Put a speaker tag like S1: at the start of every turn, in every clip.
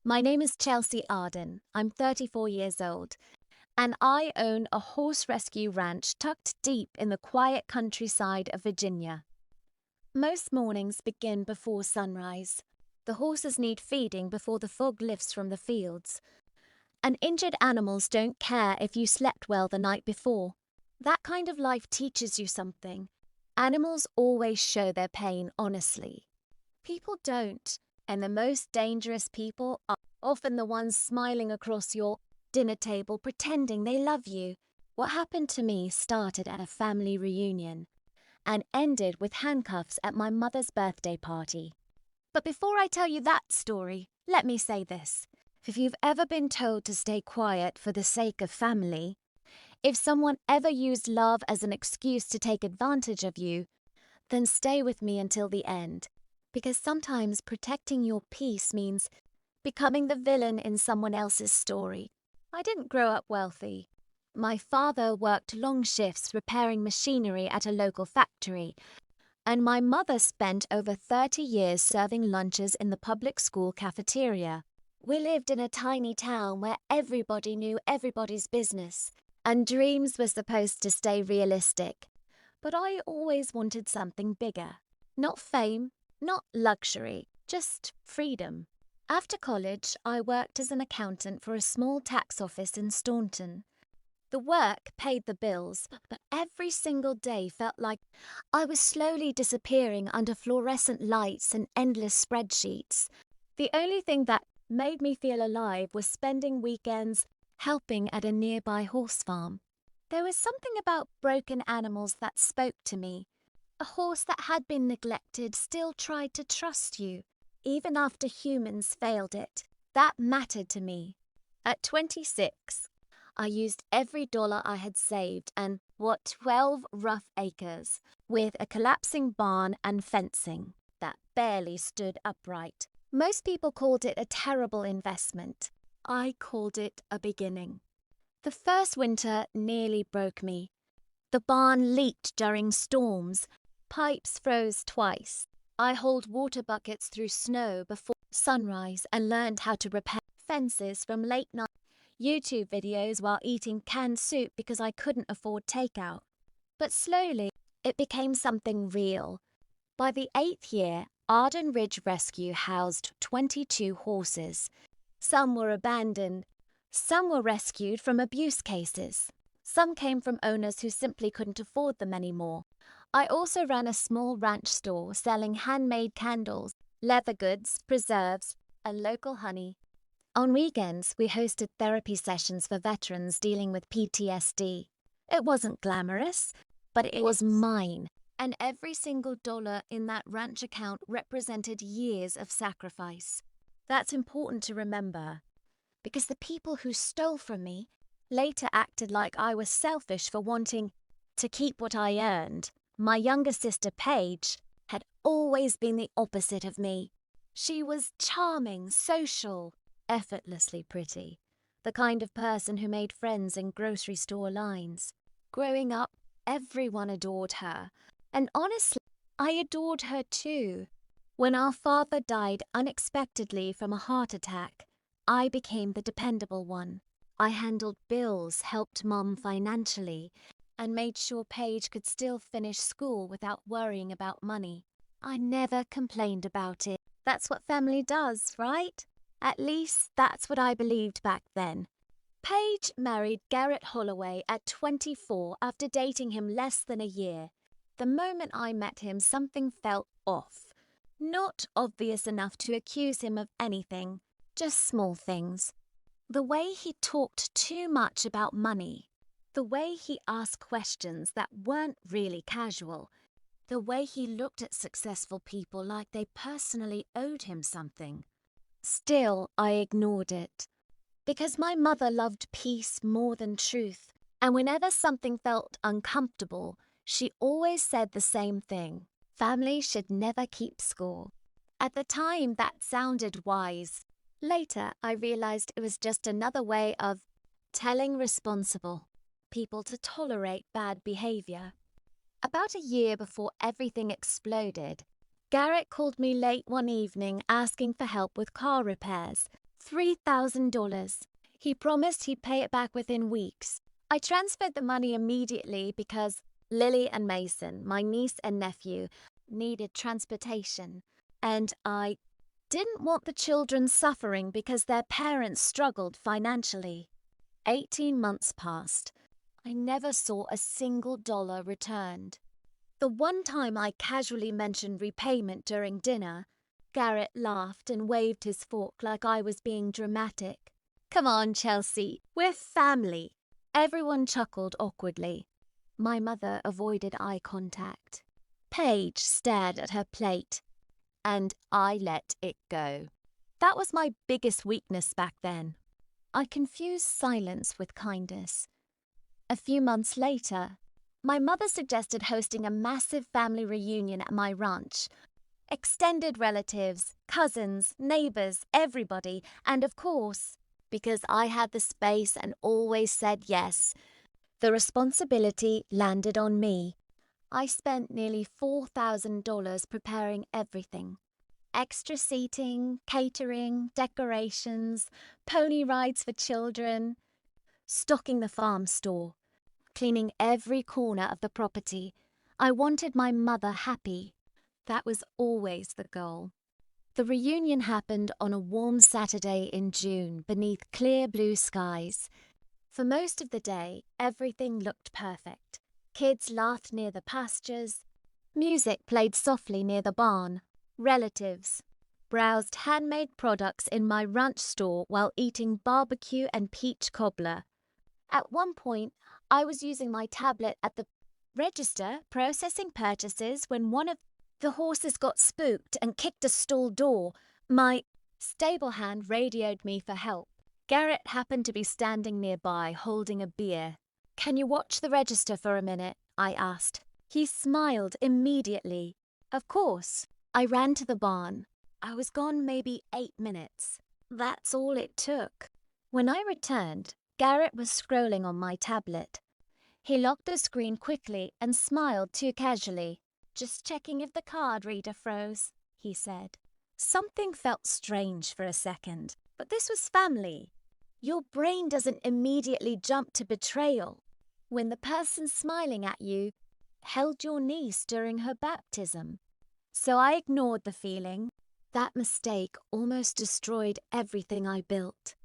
S1: My name is Chelsea Arden. I'm 34 years old, and I own a horse rescue ranch tucked deep in the quiet countryside of Virginia. Most mornings begin before sunrise. The horses need feeding before the fog lifts from the fields. And injured animals don't care if you slept well the night before. That kind of life teaches you something. Animals always show their pain honestly. People don't, and the most dangerous people are often the ones smiling across your dinner table pretending they love you. What happened to me started at a family reunion and ended with handcuffs at my mother's birthday party. But before I tell you that story, let me say this. If you've ever been told to stay quiet for the sake of family, if someone ever used love as an excuse to take advantage of you, then stay with me until the end. Because sometimes protecting your peace means becoming the villain in someone else's story. I didn't grow up wealthy. My father worked long shifts repairing machinery at a local factory, and my mother spent over 30 years serving lunches in the public school cafeteria. We lived in a tiny town where everybody knew everybody's business, and dreams were supposed to stay realistic. But I always wanted something bigger. Not fame, not luxury, just freedom. After college, I worked as an accountant for a small tax office in Staunton. The work paid the bills, but every single day felt like I was slowly disappearing under fluorescent lights and endless spreadsheets. The only thing that made me feel alive was spending weekends helping at a nearby horse farm. There was something about broken animals that spoke to me. A horse that had been neglected still tried to trust you, even after humans failed it. That mattered to me. At 26, I used every dollar I had saved and, 12 rough acres, with a collapsing barn and fencing that barely stood upright. Most people called it a terrible investment. I called it a beginning. The first winter nearly broke me. The barn leaked during storms. Pipes froze twice. I hauled water buckets through snow before sunrise and learned how to repair fences from late night YouTube videos while eating canned soup because I couldn't afford takeout. But slowly, it became something real. By the 8th year, Arden Ridge Rescue housed 22 horses. Some were abandoned. Some were rescued from abuse cases. Some came from owners who simply couldn't afford them anymore. I also ran a small ranch store selling handmade candles, leather goods, preserves, and local honey. On weekends, we hosted therapy sessions for veterans dealing with PTSD. It wasn't glamorous, but it was mine. And every single dollar in that ranch account represented years of sacrifice. That's important to remember, because the people who stole from me later acted like I was selfish for wanting to keep what I earned. My younger sister, Paige, had always been the opposite of me. She was charming, social, effortlessly pretty, the kind of person who made friends in grocery store lines. Growing up, everyone adored her, and honestly, I adored her too. When our father died unexpectedly from a heart attack, I became the dependable one. I handled bills, helped Mom financially, and made sure Paige could still finish school without worrying about money. I never complained about it. That's what family does, right? At least that's what I believed back then. Paige married Garrett Holloway at 24 after dating him less than a year. The moment I met him, something felt off. Not obvious enough to accuse him of anything, just small things. The way he talked too much about money. The way he asked questions that weren't really casual. The way he looked at successful people like they personally owed him something. Still, I ignored it. Because my mother loved peace more than truth, and whenever something felt uncomfortable, she always said the same thing. Family should never keep score. At the time, that sounded wise. Later, I realized it was just another way of telling responsible people to tolerate bad behavior. About a year before everything exploded, Garrett called me late one evening asking for help with car repairs. $3,000. He promised he'd pay it back within weeks. I transferred the money immediately because Lily and Mason, my niece and nephew, needed transportation, and I didn't want the children suffering because their parents struggled financially. 18 months passed. I never saw a single dollar returned. The one time I casually mentioned repayment during dinner, Garrett laughed and waved his fork like I was being dramatic. Come on, Chelsea, we're family. Everyone chuckled awkwardly. My mother avoided eye contact. Paige stared at her plate, and I let it go. That was my biggest weakness back then. I confused silence with kindness. A few months later, my mother suggested hosting a massive family reunion at my ranch. Extended relatives, cousins, neighbors, everybody, and of course, because I had the space and always said yes, the responsibility landed on me. I spent nearly $4,000 preparing everything. Extra seating, catering, decorations, pony rides for children, stocking the farm store, cleaning every corner of the property. I wanted my mother happy. That was always the goal. The reunion happened on a warm Saturday in June beneath clear blue skies. For most of the day, everything looked perfect. Kids laughed near the pastures. Music played softly near the barn. Relatives browsed handmade products in my ranch store while eating barbecue and peach cobbler. At one point, I was using my tablet at the register processing purchases when one of the horses got spooked and kicked a stall door. My stable hand radioed me for help. Garrett happened to be standing nearby holding a beer. Can you watch the register for a minute? I asked. He smiled immediately. Of course. I ran to the barn. I was gone maybe 8 minutes. That's all it took. When I returned, Garrett was scrolling on my tablet. He locked the screen quickly and smiled too casually. Just checking if the card reader froze, he said. Something felt strange for a second, but this was family. Your brain doesn't immediately jump to betrayal when the person smiling at you held your niece during her baptism. So I ignored the feeling. That mistake almost destroyed everything I built.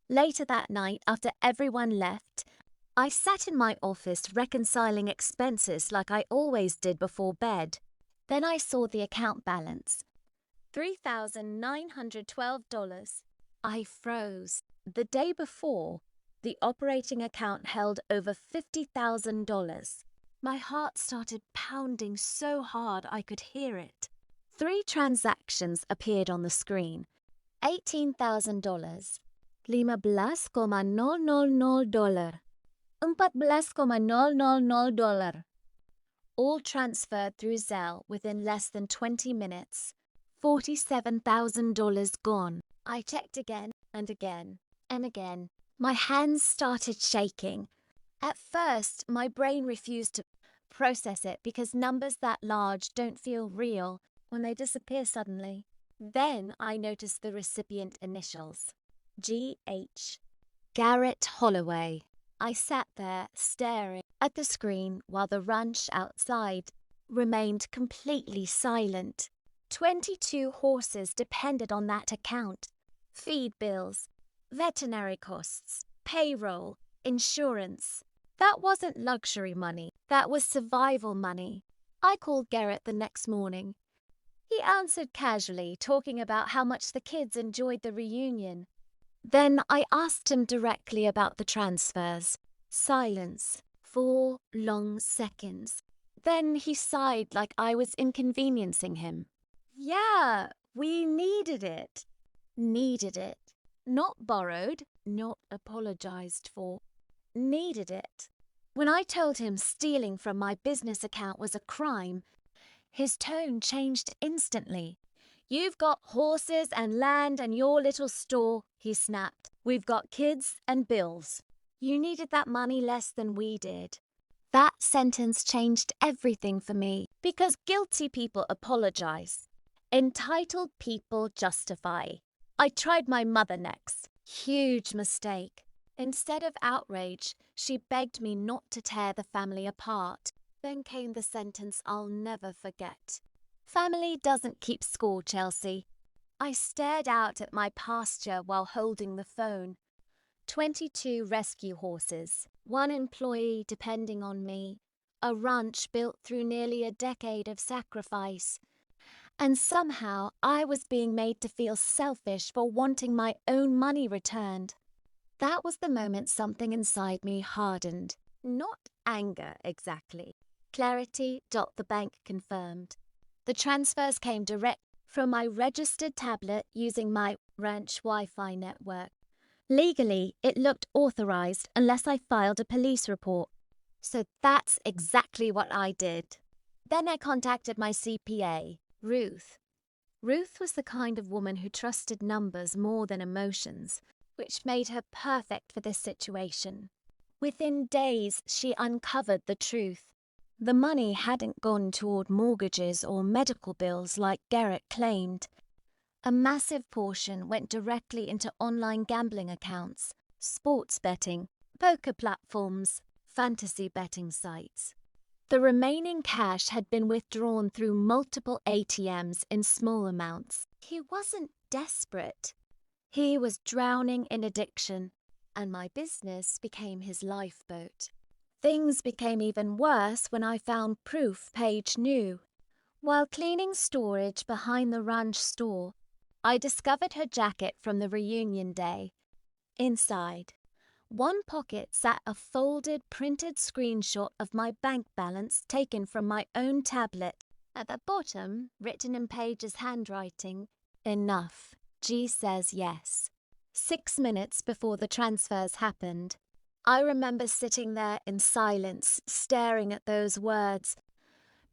S1: Later that night, after everyone left, I sat in my office reconciling expenses like I always did before bed. Then I saw the account balance. $3,912. I froze. The day before, the operating account held over $50,000. My heart started pounding so hard I could hear it. 3 transactions appeared on the screen. $18,000. $15,000. $14,000. All transferred through Zelle within less than 20 minutes. $47,000 gone. I checked again and again and again. My hands started shaking. At first, my brain refused to process it because numbers that large don't feel real when they disappear suddenly. Then I noticed the recipient initials. G.H. Garrett Holloway. I sat there staring at the screen while the ranch outside remained completely silent. 22 horses depended on that account. Feed bills, veterinary costs, payroll, insurance. That wasn't luxury money. That was survival money. I called Garrett the next morning. He answered casually, talking about how much the kids enjoyed the reunion. Then I asked him directly about the transfers. Silence. 4 long seconds. Then he sighed like I was inconveniencing him. Yeah, we needed it. Needed it. Not borrowed, not apologized for. Needed it. When I told him stealing from my business account was a crime, his tone changed instantly. You've got horses and land and your little store, he snapped. We've got kids and bills. You needed that money less than we did. That sentence changed everything for me because guilty people apologize. Entitled people justify. I tried my mother next. Huge mistake. Instead of outrage, she begged me not to tear the family apart. Then came the sentence I'll never forget. Family doesn't keep score, Chelsea. I stared out at my pasture while holding the phone. 22 rescue horses, one employee depending on me, a ranch built through nearly a decade of sacrifice. And somehow I was being made to feel selfish for wanting my own money returned. That was the moment something inside me hardened. Not anger, exactly. Clarity. The bank confirmed. The transfers came direct from my registered tablet using my ranch Wi-Fi network. Legally, it looked authorized unless I filed a police report. So that's exactly what I did. Then I contacted my CPA, Ruth. Ruth was the kind of woman who trusted numbers more than emotions, which made her perfect for this situation. Within days, she uncovered the truth. The money hadn't gone toward mortgages or medical bills like Garrett claimed. A massive portion went directly into online gambling accounts, sports betting, poker platforms, fantasy betting sites. The remaining cash had been withdrawn through multiple ATMs in small amounts. He wasn't desperate. He was drowning in addiction, and my business became his lifeboat. Things became even worse when I found proof Paige knew. While cleaning storage behind the ranch store, I discovered her jacket from the reunion day. Inside, one pocket sat a folded, printed screenshot of my bank balance taken from my own tablet. At the bottom, written in Paige's handwriting, "Enough. G says yes." 6 minutes before the transfers happened, I remember sitting there in silence, staring at those words,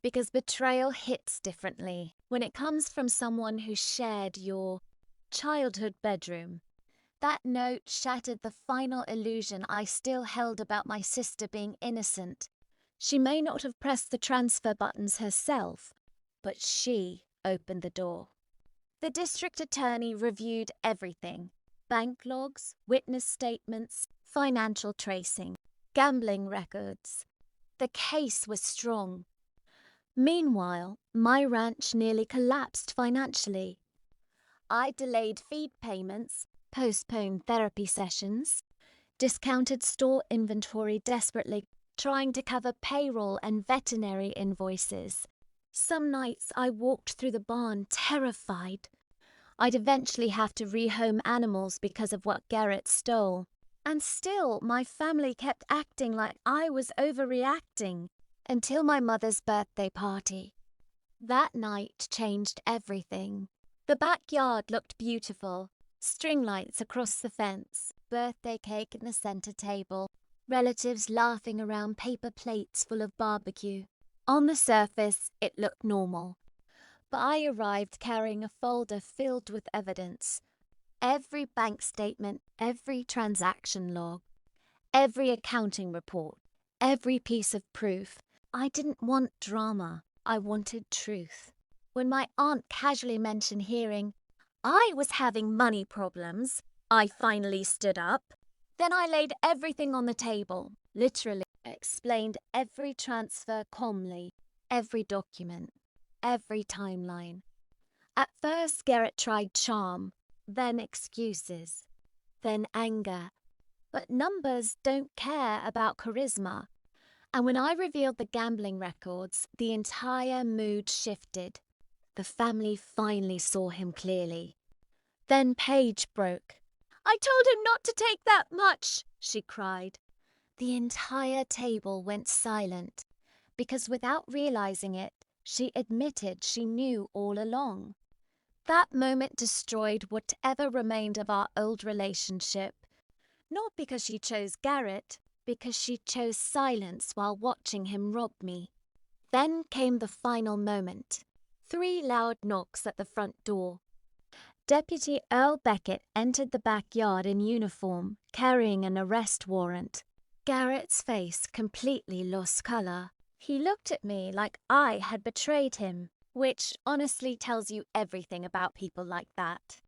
S1: because betrayal hits differently when it comes from someone who shared your childhood bedroom. That note shattered the final illusion I still held about my sister being innocent. She may not have pressed the transfer buttons herself, but she opened the door. The district attorney reviewed everything: bank logs, witness statements, financial tracing, gambling records. The case was strong. Meanwhile, my ranch nearly collapsed financially. I delayed feed payments, postponed therapy sessions, discounted store inventory desperately, trying to cover payroll and veterinary invoices. Some nights I walked through the barn terrified. I'd eventually have to rehome animals because of what Garrett stole. And still, my family kept acting like I was overreacting until my mother's birthday party. That night changed everything. The backyard looked beautiful. String lights across the fence, birthday cake in the center table, relatives laughing around paper plates full of barbecue. On the surface, it looked normal. But I arrived carrying a folder filled with evidence. Every bank statement, every transaction log, every accounting report, every piece of proof. I didn't want drama. I wanted truth. When my aunt casually mentioned hearing I was having money problems, I finally stood up. Then I laid everything on the table, literally explained every transfer calmly, every document, every timeline. At first, Garrett tried charm, then excuses, then anger. But numbers don't care about charisma. And when I revealed the gambling records, the entire mood shifted. The family finally saw him clearly. Then Paige broke. "I told him not to take that much," she cried. The entire table went silent, because without realizing it, she admitted she knew all along. That moment destroyed whatever remained of our old relationship. Not because she chose Garrett, because she chose silence while watching him rob me. Then came the final moment. 3 loud knocks at the front door. Deputy Earl Beckett entered the backyard in uniform, carrying an arrest warrant. Garrett's face completely lost color. He looked at me like I had betrayed him, which honestly tells you everything about people like that.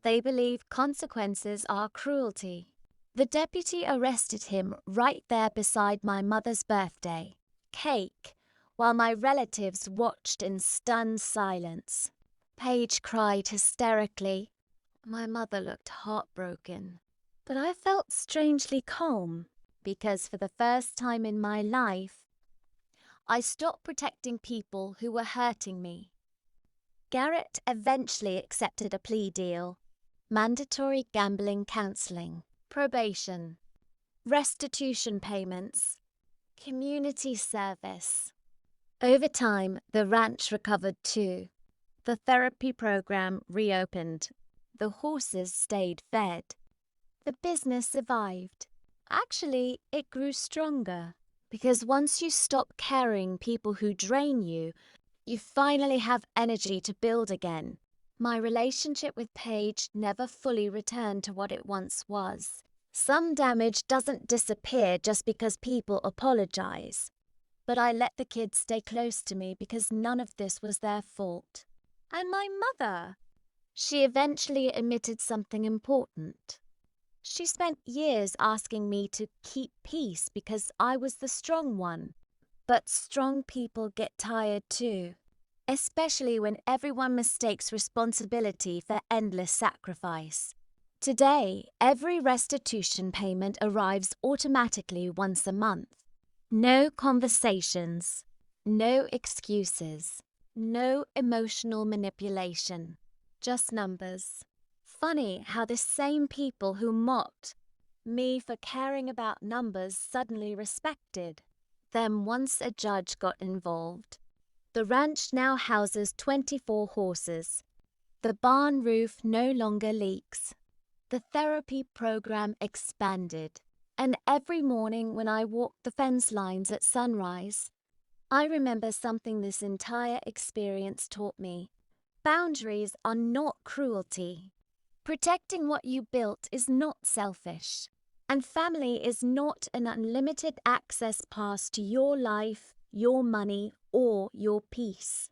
S1: They believe consequences are cruelty. The deputy arrested him right there beside my mother's birthday cake, while my relatives watched in stunned silence. Paige cried hysterically. My mother looked heartbroken. But I felt strangely calm, because for the first time in my life, I stopped protecting people who were hurting me. Garrett eventually accepted a plea deal: mandatory gambling counseling, probation, restitution payments, community service. Over time, the ranch recovered too. The therapy program reopened. The horses stayed fed. The business survived. Actually, it grew stronger, because once you stop carrying people who drain you, you finally have energy to build again. My relationship with Paige never fully returned to what it once was. Some damage doesn't disappear just because people apologize. But I let the kids stay close to me because none of this was their fault. And my mother. She eventually admitted something important. She spent years asking me to keep peace because I was the strong one. But strong people get tired too, especially when everyone mistakes responsibility for endless sacrifice. Today, every restitution payment arrives automatically once a month. No conversations, no excuses, no emotional manipulation, just numbers. Funny how the same people who mocked me for caring about numbers suddenly respected them once a judge got involved. The ranch now houses 24 horses. The barn roof no longer leaks. The therapy program expanded. And every morning when I walk the fence lines at sunrise, I remember something this entire experience taught me. Boundaries are not cruelty. Protecting what you built is not selfish. And family is not an unlimited access pass to your life, your money, or your peace.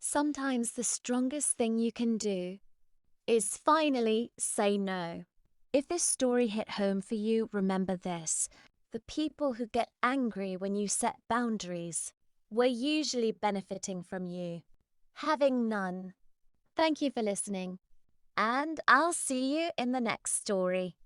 S1: Sometimes the strongest thing you can do is finally say no. If this story hit home for you, remember this. The people who get angry when you set boundaries were usually benefiting from you having none. Thank you for listening, and I'll see you in the next story.